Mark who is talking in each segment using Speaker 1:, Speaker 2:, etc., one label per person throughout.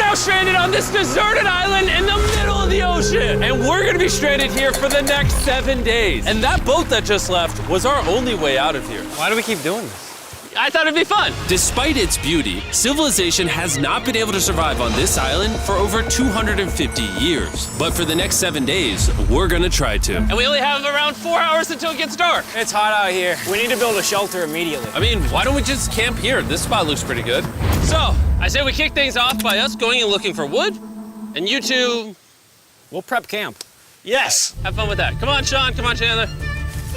Speaker 1: now stranded on this deserted island in the middle of the ocean. And we're gonna be stranded here for the next 7 days. And that boat that just left was our only way out of here.
Speaker 2: Why do we keep doing this?
Speaker 1: I thought it'd be fun.
Speaker 3: Despite its beauty, civilization has not been able to survive on this island for over 250 years. But for the next 7 days, we're gonna try to.
Speaker 1: And we only have around 4 hours until it gets dark.
Speaker 2: It's hot out here. We need to build a shelter immediately.
Speaker 3: I mean, why don't we just camp here? This spot looks pretty good.
Speaker 1: So, I say we kick things off by us going and looking for wood, and you two,
Speaker 2: We'll prep camp.
Speaker 1: yes, have fun with that. Come on, Sean, come on, Chandler.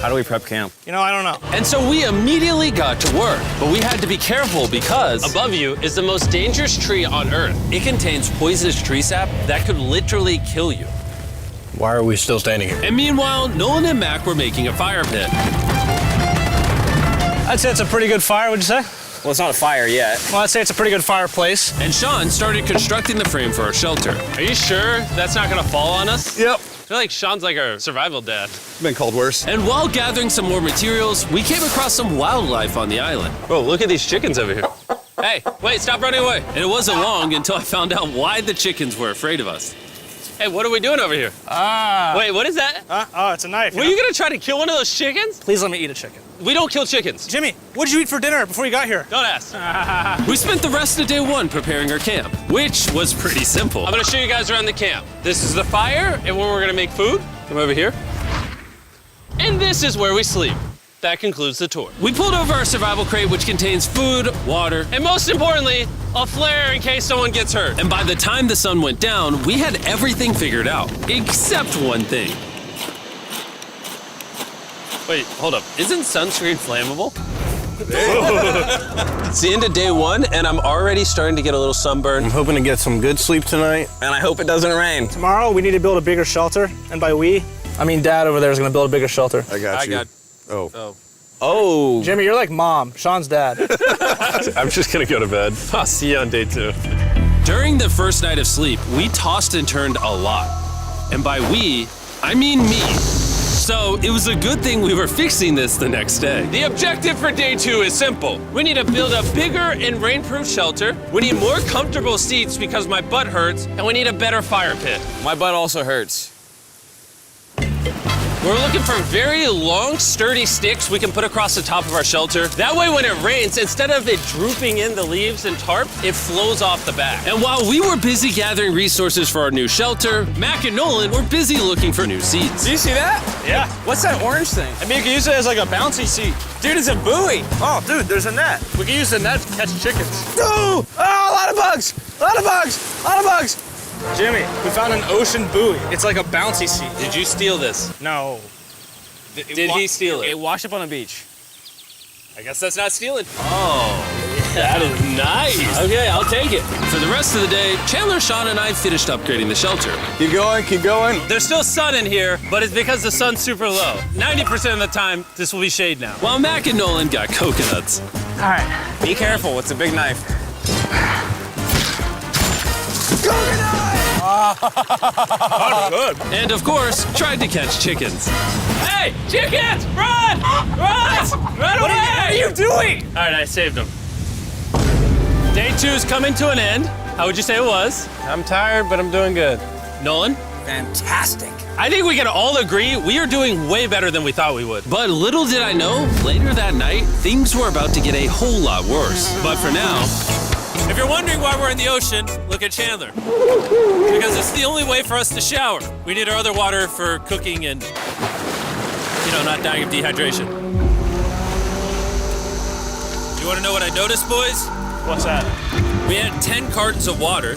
Speaker 2: How do we prep camp?
Speaker 4: You know, I don't know.
Speaker 3: And so we immediately got to work, but we had to be careful because
Speaker 1: Above you is the most dangerous tree on Earth.
Speaker 3: it contains poisonous tree sap that could literally kill you.
Speaker 4: Why are we still standing here?
Speaker 3: And meanwhile, Nolan and Mac were making a fire pit.
Speaker 4: I'd say it's a pretty good fire, would you say?
Speaker 2: Well, it's not a fire yet.
Speaker 4: Well, I'd say it's a pretty good fireplace.
Speaker 3: And Sean started constructing the frame for our shelter.
Speaker 1: Are you sure that's not gonna fall on us?
Speaker 4: Yep.
Speaker 1: I feel like Sean's like our survival dad.
Speaker 5: Been called worse.
Speaker 3: And while gathering some more materials, we came across some wildlife on the island.
Speaker 1: Bro, look at these chickens over here. Hey, wait, stop running away.
Speaker 3: And it wasn't long until I found out why the chickens were afraid of us.
Speaker 1: Hey, what are we doing over here? Wait, what is that?
Speaker 4: Oh, it's a knife.
Speaker 1: Were you gonna try to kill one of those chickens?
Speaker 4: Please let me eat a chicken.
Speaker 1: We don't kill chickens.
Speaker 4: Jimmy, what did you eat for dinner before you got here?
Speaker 1: Don't ask.
Speaker 3: We spent the rest of day one preparing our camp, which was pretty simple.
Speaker 1: I'm gonna show you guys around the camp. This is the fire and where we're gonna make food. Come over here. And this is where we sleep. That concludes the tour.
Speaker 3: We pulled over our survival crate, which contains food, water,
Speaker 1: And most importantly, a flare in case someone gets hurt.
Speaker 3: and by the time the sun went down, we had everything figured out, except one thing.
Speaker 1: Wait, hold up. Isn't sunscreen flammable?
Speaker 6: It's the end of day one, and I'm already starting to get a little sunburn.
Speaker 5: I'm hoping to get some good sleep tonight.
Speaker 2: And I hope it doesn't rain.
Speaker 4: Tomorrow, we need to build a bigger shelter. And by we, I mean Dad over there is going to build a bigger shelter.
Speaker 5: I got you.
Speaker 6: Oh.
Speaker 2: Oh.
Speaker 4: Jimmy, you're like Mom. Sean's dad.
Speaker 1: I'm just gonna go to bed. I'll see you on day 2.
Speaker 3: During the first night of sleep, we tossed and turned a lot. And by we, I mean me. So it was a good thing we were fixing this the next day.
Speaker 1: The objective for day 2 is simple. We need to build a bigger and rainproof shelter. We need more comfortable seats because my butt hurts, and we need a better fire pit.
Speaker 2: My butt also hurts.
Speaker 1: We're looking for very long, sturdy sticks we can put across the top of our shelter. That way when it rains, instead of it drooping in the leaves and tarp, it flows off the back.
Speaker 3: And while we were busy gathering resources for our new shelter, Mac and Nolan were busy looking for new seats.
Speaker 2: Do you see that?
Speaker 4: Yeah.
Speaker 2: What's that orange thing?
Speaker 4: I mean, you can use it as like a bouncy seat.
Speaker 2: Dude, it's a buoy.
Speaker 4: Oh, dude, there's a net. We can use the net to catch chickens.
Speaker 2: Oh, a lot of bugs. A lot of bugs. A lot of bugs.
Speaker 4: Jimmy, we found an ocean buoy. It's like a bouncy seat.
Speaker 1: Did you steal this?
Speaker 4: No.
Speaker 1: Did he steal it?
Speaker 4: It washed up on the beach.
Speaker 1: I guess that's not stealing. Oh, that is nice.
Speaker 3: Okay, I'll take it. For the rest of the day, Chandler, Sean, and I finished upgrading the shelter.
Speaker 5: Keep going, keep going.
Speaker 1: There's still sun in here, but it's because the sun's super low. 90% of the time, this will be shade now.
Speaker 3: While Mac and Nolan got coconuts.
Speaker 4: All right.
Speaker 2: Be careful. It's a big knife.
Speaker 4: Good.
Speaker 3: And of course, tried to catch chickens.
Speaker 1: Hey, chickens, run! Run! Run away!
Speaker 4: What are you doing?
Speaker 1: All right, I saved them. Day 2's coming to an end. How would you say it was?
Speaker 6: I'm tired, but I'm doing good.
Speaker 1: Nolan?
Speaker 2: Fantastic.
Speaker 1: I think we can all agree we are doing way better than we thought we would.
Speaker 3: But little did I know, later that night, things were about to get a whole lot worse. But for now,
Speaker 1: If you're wondering why we're in the ocean, look at Chandler. Because it's the only way for us to shower. We need our other water for cooking and, not dying of dehydration. You want to know what I noticed, boys?
Speaker 4: What's that?
Speaker 1: We had 10 cartons of water,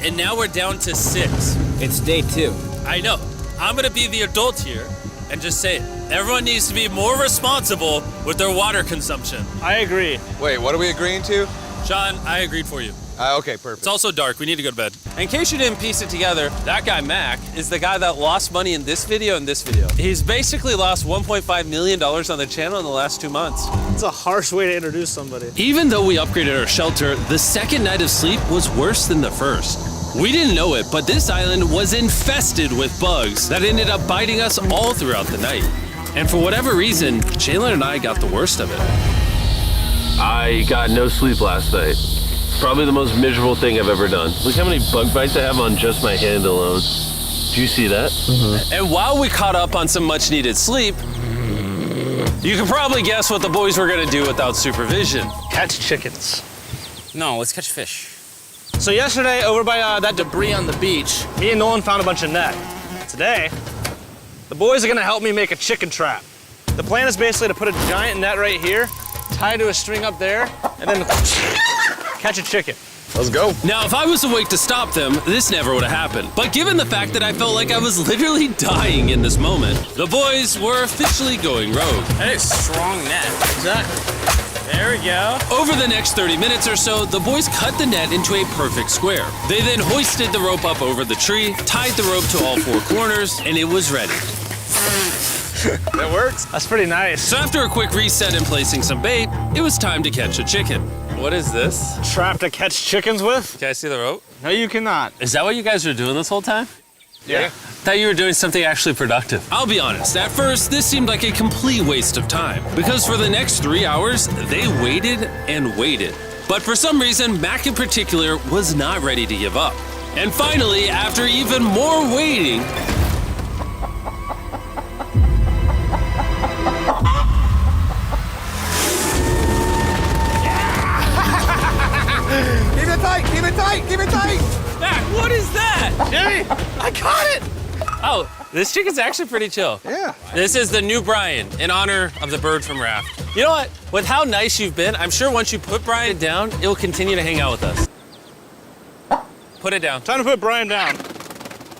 Speaker 1: and now we're down to 6.
Speaker 2: It's day 2.
Speaker 1: I know. I'm gonna be the adult here and just say it. Everyone needs to be more responsible with their water consumption.
Speaker 4: I agree.
Speaker 5: Wait, what are we agreeing to?
Speaker 1: Sean, I agreed for you.
Speaker 5: Okay, perfect.
Speaker 1: It's also dark. We need to go to bed.
Speaker 6: In case you didn't piece it together, that guy Mac is the guy that lost money in this video and this video. He's basically lost $1.5 million on the channel in the last 2 months.
Speaker 4: It's a harsh way to introduce somebody.
Speaker 3: even though we upgraded our shelter, the second night of sleep was worse than the first. We didn't know it, but this island was infested with bugs that ended up biting us all throughout the night. And for whatever reason, Chandler and I got the worst of it. I got no sleep last night. Probably the most miserable thing I've ever done. Look how many bug bites I have on just my hand alone. Do you see that?
Speaker 6: And while we caught up on some much needed sleep, you can probably guess what the boys were gonna do without supervision.
Speaker 4: Catch chickens.
Speaker 2: No, let's catch fish.
Speaker 4: So yesterday, over by that debris on the beach, me and Nolan found a bunch of net. Today, the boys are gonna help me make a chicken trap. The plan is basically to put a giant net right here, tie to a string up there, and then catch a chicken.
Speaker 5: Let's go.
Speaker 3: Now, if I was awake to stop them, this never would have happened. But given the fact that I felt like I was literally dying in this moment, the boys were officially going rogue.
Speaker 2: That is strong net.
Speaker 4: Exactly.
Speaker 2: There we go.
Speaker 3: Over the next 30 minutes or so, the boys cut the net into a perfect square. They then hoisted the rope up over the tree, tied the rope to all four corners, and it was ready.
Speaker 5: That works.
Speaker 4: That's pretty nice.
Speaker 3: So after a quick reset and placing some bait, it was time to catch a chicken.
Speaker 6: What is this?
Speaker 4: Trap to catch chickens with?
Speaker 6: Can I see the rope?
Speaker 4: No, you cannot.
Speaker 6: Is that what you guys were doing this whole time?
Speaker 5: Yeah.
Speaker 6: I thought you were doing something actually productive.
Speaker 3: I'll be honest, at first, this seemed like a complete waste of time. Because for the next 3 hours, they waited and waited. But for some reason, Mac in particular was not ready to give up. And finally, after even more waiting,
Speaker 5: Keep it tight, keep it tight, keep it tight.
Speaker 6: Mac, what is that?
Speaker 4: Jimmy, I caught it!
Speaker 6: Oh, this chicken's actually pretty chill.
Speaker 5: Yeah.
Speaker 6: This is the new Brian in honor of the bird from Raft. You know what? With how nice you've been, I'm sure once you put Brian down, it will continue to hang out with us. Put it down.
Speaker 4: Time to put Brian down.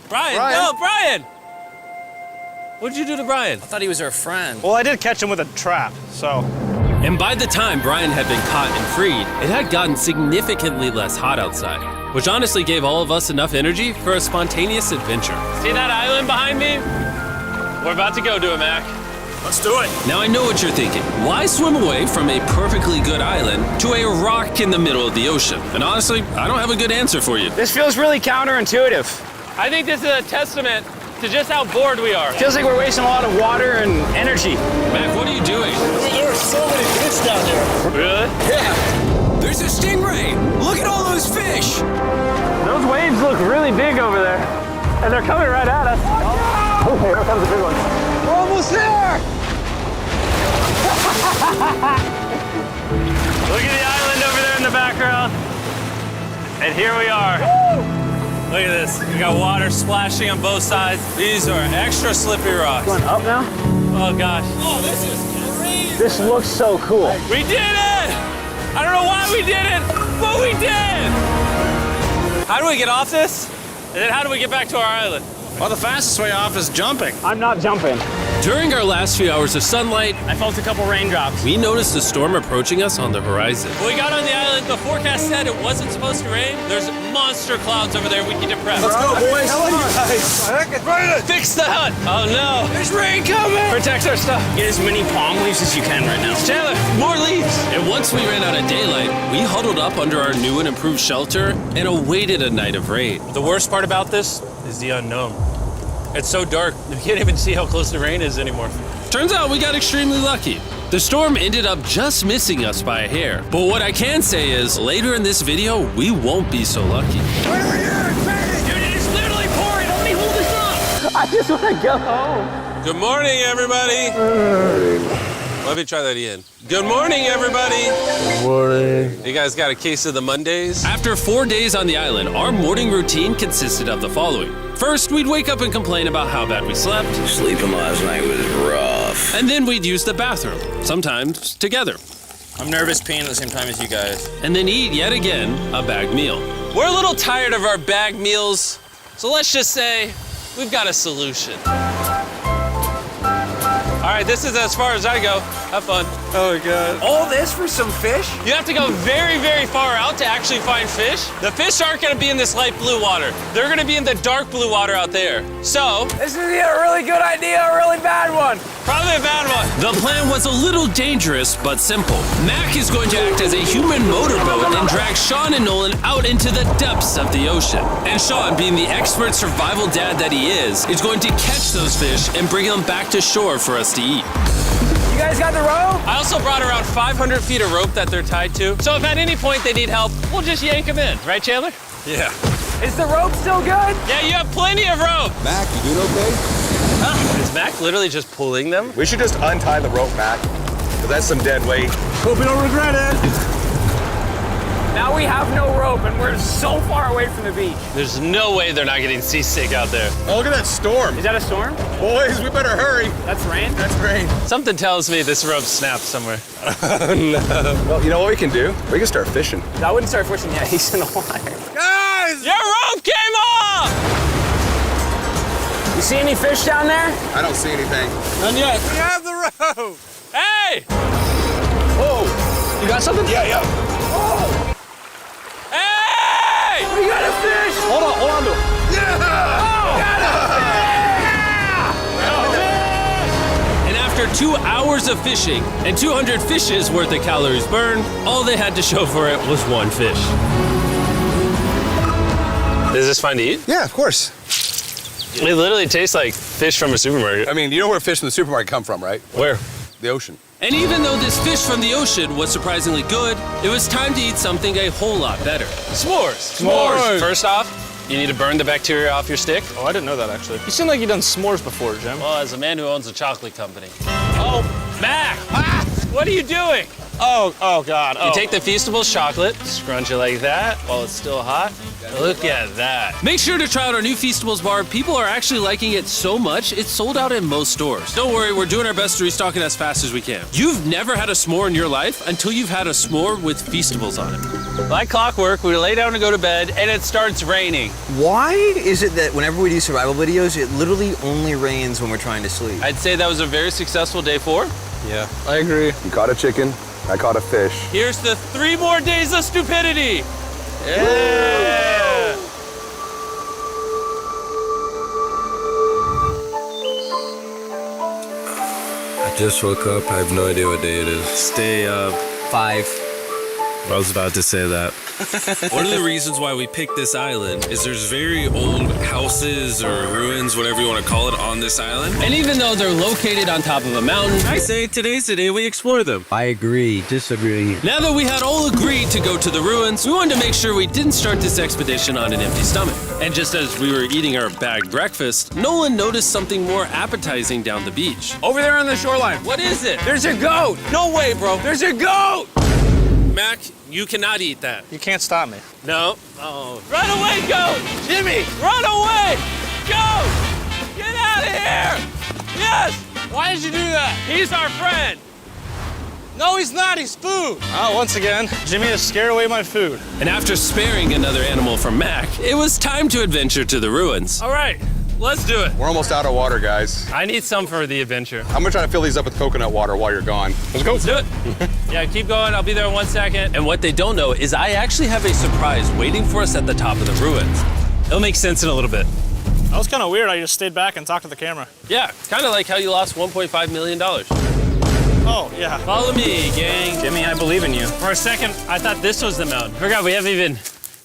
Speaker 6: Brian,
Speaker 5: Brian.
Speaker 6: no, Brian! What'd you do to Brian?
Speaker 2: I thought he was our friend.
Speaker 4: Well, I did catch him with a trap, so.
Speaker 3: and by the time Brian had been caught and freed, it had gotten significantly less hot outside, which honestly gave all of us enough energy for a spontaneous adventure.
Speaker 6: See that island behind me? We're about to go to it, Mac.
Speaker 4: Let's do it.
Speaker 3: Now I know what you're thinking. Why swim away from a perfectly good island to a rock in the middle of the ocean? And honestly, I don't have a good answer for you.
Speaker 2: This feels really counterintuitive.
Speaker 6: I think this is a testament to just how bored we are.
Speaker 2: Feels like we're wasting a lot of water and energy.
Speaker 3: Mac, what are you doing?
Speaker 4: There are so many fish down here.
Speaker 6: Really?
Speaker 2: Yeah. There's a stingray. Look at all those fish.
Speaker 4: Those waves look really big over there, and they're coming right at us. Oh, here comes the big one.
Speaker 5: We're almost there.
Speaker 6: Look at the island over there in the background. And here we are. Look at this. We got water splashing on both sides. These are extra slippery rocks.
Speaker 4: Going up now?
Speaker 6: Oh gosh.
Speaker 2: Oh, this is crazy.
Speaker 4: This looks so cool.
Speaker 6: We did it! I don't know why we did it, but we did! How do we get off this? And then how do we get back to our island?
Speaker 4: Well, the fastest way off is jumping. I'm not jumping.
Speaker 3: During our last few hours of sunlight,
Speaker 4: I felt a couple raindrops.
Speaker 3: we noticed a storm approaching us on the horizon.
Speaker 6: When we got on the island, the forecast said it wasn't supposed to rain. There's monster clouds over there we need to prep.
Speaker 5: Let's go, boys.
Speaker 6: Fix the hut! Oh no!
Speaker 2: There's rain coming.
Speaker 6: Protect our stuff.
Speaker 2: Get as many palm leaves as you can right now.
Speaker 6: Chandler, more leaves!
Speaker 3: And once we ran out of daylight, we huddled up under our new and improved shelter and awaited a night of rain.
Speaker 6: The worst part about this is the unknown. It's so dark, you can't even see how close the rain is anymore.
Speaker 3: Turns out we got extremely lucky. The storm ended up just missing us by a hair. But what I can say is, later in this video, we won't be so lucky.
Speaker 6: Dude, it is literally pouring! Help me hold this up!
Speaker 4: I just want to go home.
Speaker 6: Good morning, everybody! Let me try that again. Good morning, everybody!
Speaker 4: Good morning.
Speaker 6: You guys got a case of the Mondays?
Speaker 3: After 4 days on the island, our morning routine consisted of the following. First, we'd wake up and complain about how bad we slept.
Speaker 2: Sleeping last night was rough.
Speaker 3: And then we'd use the bathroom, sometimes together.
Speaker 2: I'm nervous peeing at the same time as you guys.
Speaker 3: And then eat yet again a bagged meal.
Speaker 6: We're a little tired of our bag meals, so let's just say we've got a solution. All right, this is as far as I go. Have fun.
Speaker 5: Oh my God.
Speaker 2: All this for some fish?
Speaker 6: You have to go very, very far out to actually find fish. The fish aren't gonna be in this light blue water. They're gonna be in the dark blue water out there. So,
Speaker 2: This is either a really good idea or a really bad one.
Speaker 6: probably a bad one.
Speaker 3: The plan was a little dangerous, but simple. Mac is going to act as a human motorboat and drag Sean and Nolan out into the depths of the ocean. And Sean, being the expert survival dad that he is going to catch those fish and bring them back to shore for us to eat.
Speaker 2: You guys got the rope?
Speaker 6: I also brought around 500 feet of rope that they're tied to. So if at any point they need help, we'll just yank them in. Right, Chandler?
Speaker 1: Yeah.
Speaker 2: Is the rope still good?
Speaker 6: Yeah, you have plenty of rope.
Speaker 5: Mac, you doing okay?
Speaker 6: Is Mac literally just pulling them?
Speaker 5: We should just untie the rope, Mac. Because that's some dead weight.
Speaker 4: Hope you don't regret it.
Speaker 2: Now we have no rope and we're so far away from the beach.
Speaker 6: There's no way they're not getting seasick out there.
Speaker 5: Oh, look at that storm.
Speaker 2: Is that a storm?
Speaker 5: Boys, we better hurry.
Speaker 2: That's rain?
Speaker 5: That's rain.
Speaker 6: Something tells me this rope snapped somewhere.
Speaker 5: Well, you know what we can do? We can start fishing.
Speaker 2: I wouldn't start fishing yet. He's in the water.
Speaker 5: Guys!
Speaker 6: Your rope came off!
Speaker 2: You see any fish down there?
Speaker 5: I don't see anything.
Speaker 6: None yet.
Speaker 5: We have the rope.
Speaker 6: Hey!
Speaker 5: Whoa.
Speaker 4: You got something?
Speaker 5: Yeah.
Speaker 6: Hey!
Speaker 2: We got a fish!
Speaker 4: Hold on to it.
Speaker 3: And after 2 hours of fishing and 200 fishes worth of calories burned, all they had to show for it was one fish.
Speaker 6: Is this fine to eat?
Speaker 5: Yeah, of course.
Speaker 6: It literally tastes like fish from a supermarket.
Speaker 5: I mean, you know where fish from the supermarket come from, right?
Speaker 6: Where?
Speaker 5: The ocean.
Speaker 3: And even though this fish from the ocean was surprisingly good, it was time to eat something a whole lot better.
Speaker 6: S'mores. First off, you need to burn the bacteria off your stick.
Speaker 4: Oh, I didn't know that, actually. You seem like you've done s'mores before, Jim.
Speaker 6: Well, as a man who owns a chocolate company. Oh, Mac! What are you doing?
Speaker 4: Oh, God.
Speaker 6: You take the Feastables chocolate, scrunch it like that while it's still hot. Look at that.
Speaker 3: Make sure to try out our new Feastables bar. People are actually liking it so much, it's sold out in most stores. Don't worry, we're doing our best to restock it as fast as we can. You've never had a s'more in your life until you've had a s'more with Feastables on it.
Speaker 6: Like clockwork, we lay down to go to bed, and it starts raining.
Speaker 7: Why is it that whenever we do survival videos, it literally only rains when we're trying to sleep?
Speaker 6: I'd say that was a very successful day 4.
Speaker 4: Yeah, I agree.
Speaker 5: You caught a chicken. I caught a fish.
Speaker 6: Here's the 3 more days of stupidity. Yeah.
Speaker 8: I just woke up. I have no idea what day it is.
Speaker 3: Stay up.
Speaker 7: 5.
Speaker 8: I was about to say that.
Speaker 3: One of the reasons why we picked this island is there's very old houses or ruins, whatever you want to call it, on this island. And even though they're located on top of a mountain, I say today's the day we explore them.
Speaker 7: I agree. Disagree.
Speaker 3: Now that we had all agreed to go to the ruins, we wanted to make sure we didn't start this expedition on an empty stomach. And just as we were eating our bag breakfast, Nolan noticed something more appetizing down the beach.
Speaker 1: Over there on the shoreline.
Speaker 6: What is it?
Speaker 1: There's a goat.
Speaker 6: No way, bro.
Speaker 1: There's a goat. Mac, you cannot eat that.
Speaker 4: You can't stop me.
Speaker 6: No. Oh. Run away, goat!
Speaker 1: Jimmy.
Speaker 6: Run away! Goat! Get out of here! Yes!
Speaker 1: Why did you do that?
Speaker 6: He's our friend.
Speaker 1: No, he's not. He's food.
Speaker 4: Oh, once again, Jimmy has scared away my food.
Speaker 3: And after sparing another animal from Mac, it was time to adventure to the ruins.
Speaker 6: All right, let's do it.
Speaker 5: We're almost out of water, guys.
Speaker 6: I need some for the adventure.
Speaker 5: I'm gonna try to fill these up with coconut water while you're gone. Let's go.
Speaker 6: Let's do it. Yeah, keep going. I'll be there in 1 second.
Speaker 3: And what they don't know is I actually have a surprise waiting for us at the top of the ruins. It'll make sense in a little bit.
Speaker 4: That was kind of weird. I just stayed back and talked to the camera.
Speaker 6: Yeah, kind of like how you lost $1.5 million.
Speaker 4: Oh, yeah.
Speaker 6: Follow me, gang.
Speaker 4: Jimmy, I believe in you.
Speaker 6: For a second, I thought this was the mountain. Forgot we haven't even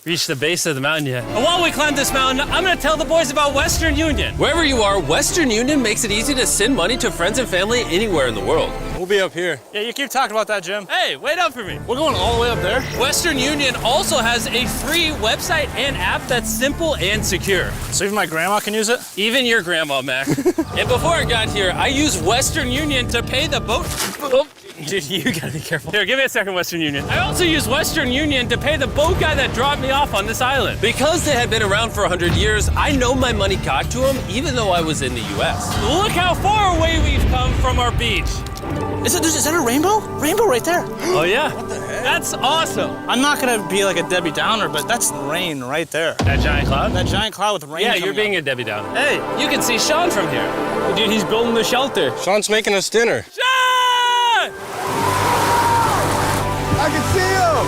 Speaker 6: reached the base of the mountain yet. And while we climb this mountain, I'm gonna tell the boys about Western Union.
Speaker 3: Wherever you are, Western Union makes it easy to send money to friends and family anywhere in the world.
Speaker 1: We'll be up here.
Speaker 4: Yeah, you keep talking about that, Jim.
Speaker 6: Hey, wait up for me.
Speaker 4: We're going all the way up there.
Speaker 6: Western Union also has a free website and app that's simple and secure.
Speaker 4: So even my grandma can use it?
Speaker 6: Even your grandma, Mac. And before I got here, I used Western Union to pay the boat. Oh, dude, you gotta be careful. Here, give me a second, Western Union. I also used Western Union to pay the boat guy that dropped me off on this island.
Speaker 3: Because they had been around for 100 years, I know my money got to them even though I was in the US.
Speaker 6: Look how far away we've come from our beach.
Speaker 4: Is that a rainbow? Rainbow right there.
Speaker 6: Oh yeah? What the heck? That's awesome.
Speaker 4: I'm not gonna be like a Debbie Downer, but that's rain right there.
Speaker 6: That giant cloud?
Speaker 4: That giant cloud with rain.
Speaker 6: Yeah, you're being a Debbie Downer. Hey, you can see Sean from here.
Speaker 1: Dude, he's building the shelter.
Speaker 8: Sean's making us dinner.
Speaker 6: Sean!
Speaker 5: I can see him!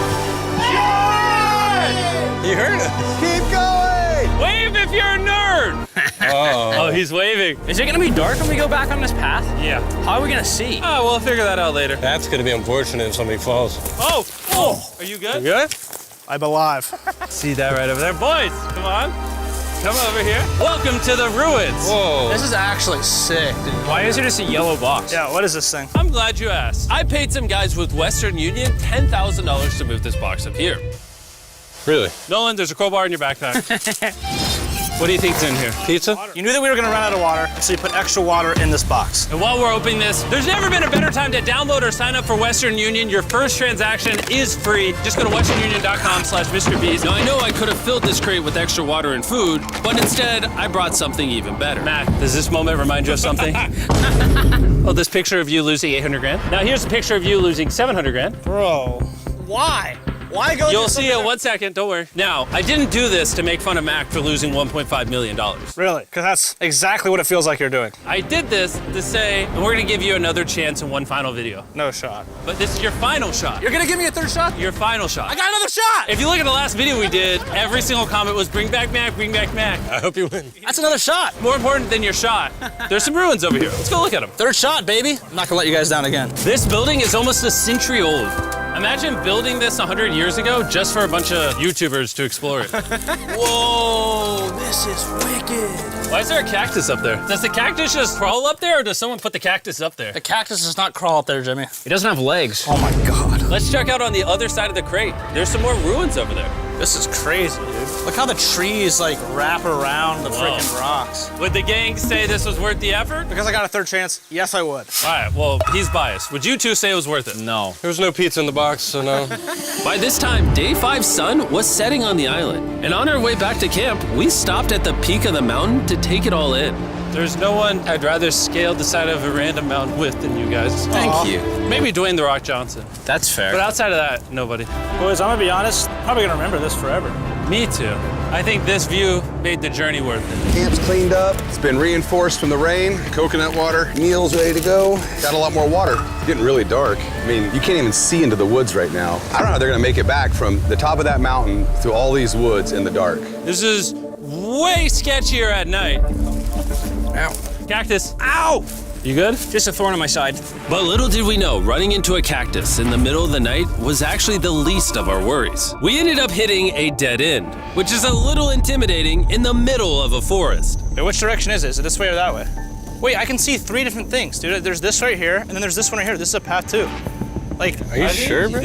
Speaker 8: You heard it.
Speaker 5: Keep going!
Speaker 6: Wave if you're a nerd! Oh, he's waving.
Speaker 2: Is it gonna be dark when we go back on this path?
Speaker 6: Yeah.
Speaker 2: How are we gonna see?
Speaker 6: Oh, we'll figure that out later.
Speaker 8: That's gonna be unfortunate if somebody falls.
Speaker 6: Oh! Are you good?
Speaker 8: You good?
Speaker 4: I'm alive.
Speaker 6: See that right over there? Boys, come on. Come over here. Welcome to the ruins.
Speaker 8: Whoa.
Speaker 4: This is actually sick, dude.
Speaker 2: Why is it just a yellow box?
Speaker 4: Yeah, what is this thing?
Speaker 6: I'm glad you asked. I paid some guys with Western Union $10,000 to move this box up here.
Speaker 8: Really?
Speaker 6: Nolan, there's a crowbar in your backpack. What do you think's in here?
Speaker 8: Pizza?
Speaker 4: You knew that we were gonna run out of water, so you put extra water in this box.
Speaker 6: And while we're opening this, there's never been a better time to download or sign up for Western Union. Your first transaction is free. Just go to westernunion.com/MrBeast.
Speaker 3: Now, I know I could have filled this crate with extra water and food, but instead, I brought something even better.
Speaker 6: Matt, does this moment remind you of something? Oh, this picture of you losing 800 grand? Now here's a picture of you losing 700 grand.
Speaker 4: Bro, why? Why go?
Speaker 6: You'll see it in 1 second, don't worry. Now, I didn't do this to make fun of Mac for losing $1.5 million.
Speaker 4: Really? Because that's exactly what it feels like you're doing.
Speaker 6: I did this to say, and we're gonna give you another chance in one final video.
Speaker 4: No shot.
Speaker 6: But this is your final shot.
Speaker 4: You're gonna give me a third shot?
Speaker 6: Your final shot.
Speaker 4: I got another shot!
Speaker 6: If you look at the last video we did, every single comment was bring back Mac, bring back Mac.
Speaker 8: I hope you win.
Speaker 4: That's another shot.
Speaker 6: More important than your shot, there's some ruins over here. Let's go look at them.
Speaker 4: Third shot, baby. I'm not gonna let you guys down again.
Speaker 6: This building is almost a century old. Imagine building this 100 years ago just for a bunch of YouTubers to explore it.
Speaker 4: Whoa, this is wicked.
Speaker 6: Why is there a cactus up there? Does the cactus just crawl up there, or does someone put the cactus up there?
Speaker 4: The cactus does not crawl up there, Jimmy.
Speaker 2: It doesn't have legs.
Speaker 4: Oh my God.
Speaker 6: Let's check out on the other side of the crate. There's some more ruins over there.
Speaker 4: This is crazy, dude. Look how the trees like wrap around the freaking rocks.
Speaker 6: Would the gang say this was worth the effort?
Speaker 4: Because I got a third chance, yes I would.
Speaker 6: All right, well, he's biased. Would you two say it was worth it?
Speaker 2: No.
Speaker 8: There was no pizza in the box, so no.
Speaker 3: By this time, Day 5's sun was setting on the island. And on our way back to camp, we stopped at the peak of the mountain to take it all in.
Speaker 6: There's no one I'd rather scale the side of a random mountain with than you guys.
Speaker 3: Thank you.
Speaker 6: Maybe Dwayne The Rock Johnson.
Speaker 2: That's fair.
Speaker 6: But outside of that, nobody.
Speaker 4: Boys, I'm gonna be honest, probably gonna remember this forever.
Speaker 6: Me too. I think this view made the journey worth it.
Speaker 5: Camp's cleaned up. It's been reinforced from the rain. Coconut water. Meal's ready to go. Got a lot more water. It's getting really dark. I mean, you can't even see into the woods right now. I don't know how they're gonna make it back from the top of that mountain through all these woods in the dark.
Speaker 6: This is way sketchier at night.
Speaker 2: Ow.
Speaker 6: Cactus. Ow! You good?
Speaker 2: Just a thorn on my side.
Speaker 3: But little did we know, running into a cactus in the middle of the night was actually the least of our worries. We ended up hitting a dead end, which is a little intimidating in the middle of a forest.
Speaker 4: Wait, which direction is it? Is it this way or that way? Wait, I can see 3 different things, dude. There's this right here, and then there's this one right here. This is a path too. Like,
Speaker 8: Are you sure, bro?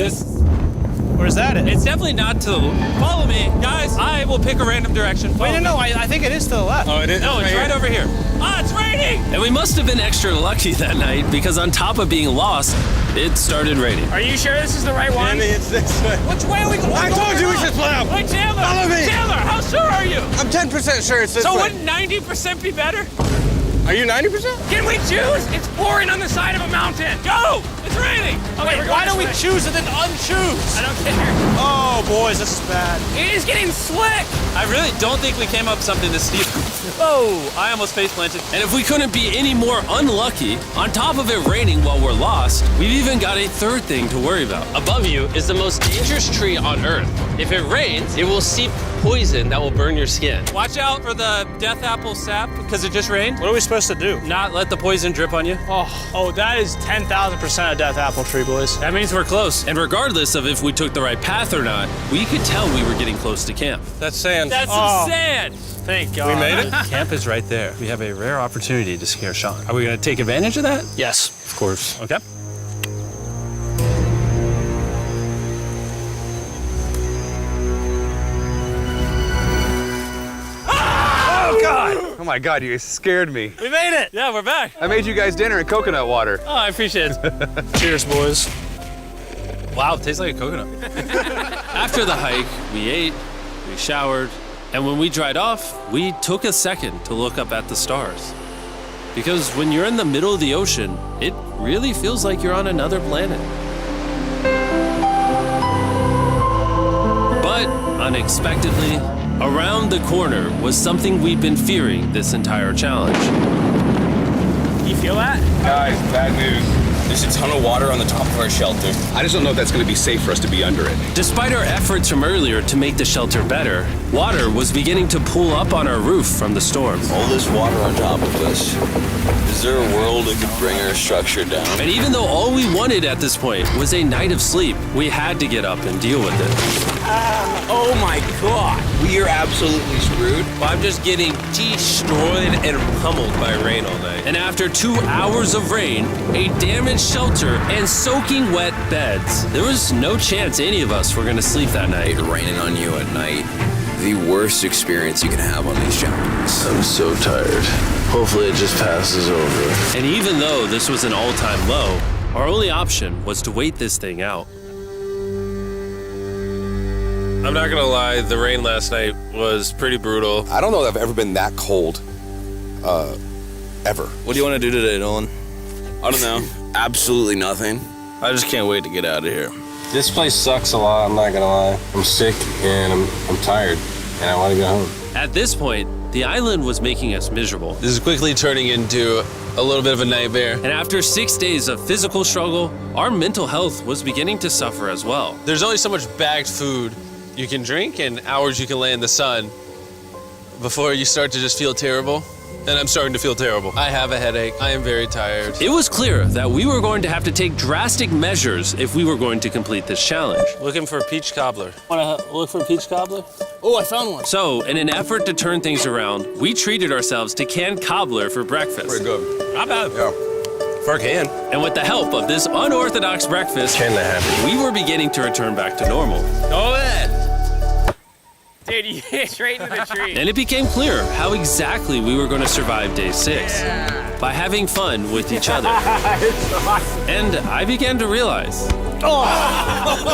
Speaker 4: where's that at?
Speaker 6: It's definitely not to the... Follow me, guys. I will pick a random direction.
Speaker 4: Wait,
Speaker 6: Follow
Speaker 4: no,
Speaker 6: me.
Speaker 4: I think it is to the left.
Speaker 8: Oh, it is?
Speaker 6: No, it's right over here. Ah, it's raining!
Speaker 3: And we must have been extra lucky that night because on top of being lost, it started raining.
Speaker 2: Are you sure this is the right one?
Speaker 8: It's this way.
Speaker 6: Which way are we going?
Speaker 8: I told you we should split up.
Speaker 6: Wait, Chandler!
Speaker 8: Follow me.
Speaker 6: Chandler, how sure are you?
Speaker 8: I'm 10% sure it's this
Speaker 6: So
Speaker 8: way.
Speaker 6: wouldn't 90% be better?
Speaker 8: Are you 90%?
Speaker 2: Can we choose? It's pouring on the side of a mountain.
Speaker 6: Go! It's raining!
Speaker 2: Okay,
Speaker 4: Wait, why don't we choose and then unchoose?
Speaker 2: I don't care.
Speaker 4: Oh, boys, this is bad.
Speaker 2: It is getting slick.
Speaker 6: I really don't think we came up something to steep. Oh, I almost face planted.
Speaker 3: And if we couldn't be any more unlucky, on top of it raining while we're lost, we've even got a third thing to worry about.
Speaker 6: Above you is the most dangerous tree on Earth. If it rains, it will seep poison that will burn your skin. Watch out for the death apple sap because it just rained.
Speaker 4: What are we supposed to do?
Speaker 6: Not let the poison drip on you.
Speaker 4: Oh, that is 10,000% a death apple tree, boys.
Speaker 6: That means we're close.
Speaker 3: And regardless of if we took the right path or not, we could tell we were getting close to camp.
Speaker 8: That's sand.
Speaker 6: That's some sand.
Speaker 4: Thank God.
Speaker 8: We made it?
Speaker 6: Camp is right there. We have a rare opportunity to scare Sean. Are we going to take advantage of that?
Speaker 4: Yes.
Speaker 8: Of course.
Speaker 6: Okay.
Speaker 4: Oh, God.
Speaker 5: Oh my God, you guys scared me.
Speaker 4: We made it.
Speaker 6: Yeah, we're back.
Speaker 5: I made you guys dinner in coconut water.
Speaker 6: Oh, I appreciate it.
Speaker 4: Cheers, boys.
Speaker 6: Wow, it tastes like a coconut.
Speaker 3: After the hike, we ate, we showered, and when we dried off, we took a second to look up at the stars. Because when you're in the middle of the ocean, it really feels like you're on another planet. But unexpectedly, around the corner was something we'd been fearing this entire challenge.
Speaker 2: You feel that?
Speaker 5: Guys, bad news.
Speaker 9: There's a ton of water on the top of our shelter.
Speaker 5: I just don't know if that's gonna be safe for us to be under it.
Speaker 3: Despite our efforts from earlier to make the shelter better, Water was beginning to pool up on our roof from the storm.
Speaker 9: All this water on top of us. Is there a world that could bring our structure down?
Speaker 3: And even though all we wanted at this point was a night of sleep, we had to get up and deal with it.
Speaker 9: Oh my God. We are absolutely screwed.
Speaker 3: I'm just getting destroyed and pummeled by rain all night. And after 2 hours of rain, a damaged shelter, and soaking wet beds, there was no chance any of us were going to sleep that night.
Speaker 9: Raining on you at night. The worst experience you can have on these challenges.
Speaker 10: I'm so tired. Hopefully it just passes over.
Speaker 3: And even though this was an all-time low, our only option was to wait this thing out. I'm not gonna lie, the rain last night was pretty brutal.
Speaker 5: I don't know that I've ever been that cold, ever.
Speaker 9: What do you want to do today, Nolan? I don't know. Absolutely nothing. I just can't wait to get out of here.
Speaker 10: This place sucks a lot, I'm not gonna lie. I'm sick and I'm tired and I want to go home.
Speaker 3: At this point, the island was making us miserable.
Speaker 6: This is quickly turning into a little bit of a nightmare.
Speaker 3: And after 6 days of physical struggle, our mental health was beginning to suffer as well.
Speaker 6: There's only so much bagged food you can drink and hours you can lay in the sun before you start to just feel terrible. And I'm starting to feel terrible. I have a headache. I am very tired.
Speaker 3: It was clear that we were going to have to take drastic measures if we were going to complete this challenge.
Speaker 6: Looking for a peach cobbler. Wanna look for a peach cobbler?
Speaker 9: Oh, I found one.
Speaker 3: So, in an effort to turn things around, we treated ourselves to canned cobbler for breakfast.
Speaker 5: Pretty good.
Speaker 3: Not bad.
Speaker 5: Yeah.
Speaker 6: For a can.
Speaker 3: And with the help of this unorthodox breakfast,
Speaker 10: Can that happen?
Speaker 3: we were beginning to return back to normal.
Speaker 6: Go ahead.
Speaker 2: Dude, you hit straight into the tree.
Speaker 3: And it became clear how exactly we were going to survive day 6. By having fun with each other. And I began to realize,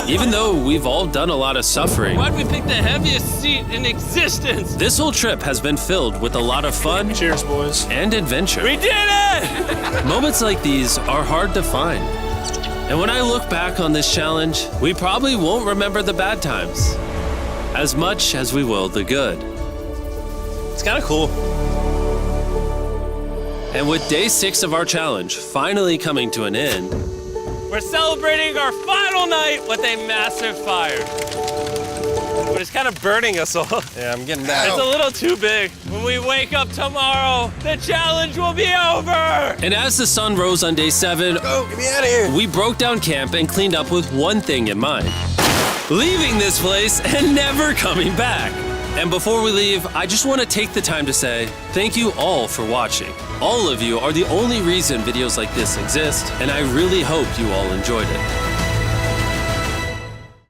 Speaker 3: even though we've all done a lot of suffering,
Speaker 6: Why'd we pick the heaviest seat in existence?
Speaker 3: this whole trip has been filled with a lot of fun.
Speaker 4: Cheers, boys.
Speaker 3: And adventure.
Speaker 6: We did it!
Speaker 3: Moments like these are hard to find. And when I look back on this challenge, we probably won't remember the bad times as much as we will the good.
Speaker 6: It's kind of cool.
Speaker 3: And with day 6 of our challenge finally coming to an end,
Speaker 6: We're celebrating our final night with a massive fire. But it's kind of burning us all.
Speaker 10: Yeah, I'm getting that.
Speaker 6: It's a little too big. When we wake up tomorrow, the challenge will be over!
Speaker 3: and as the sun rose on day 7,
Speaker 10: Oh, get me out of here.
Speaker 3: we broke down camp and cleaned up with one thing in mind: leaving this place and never coming back. And before we leave, I just want to take the time to say thank you all for watching. All of you are the only reason videos like this exist, and I really hope you all enjoyed it.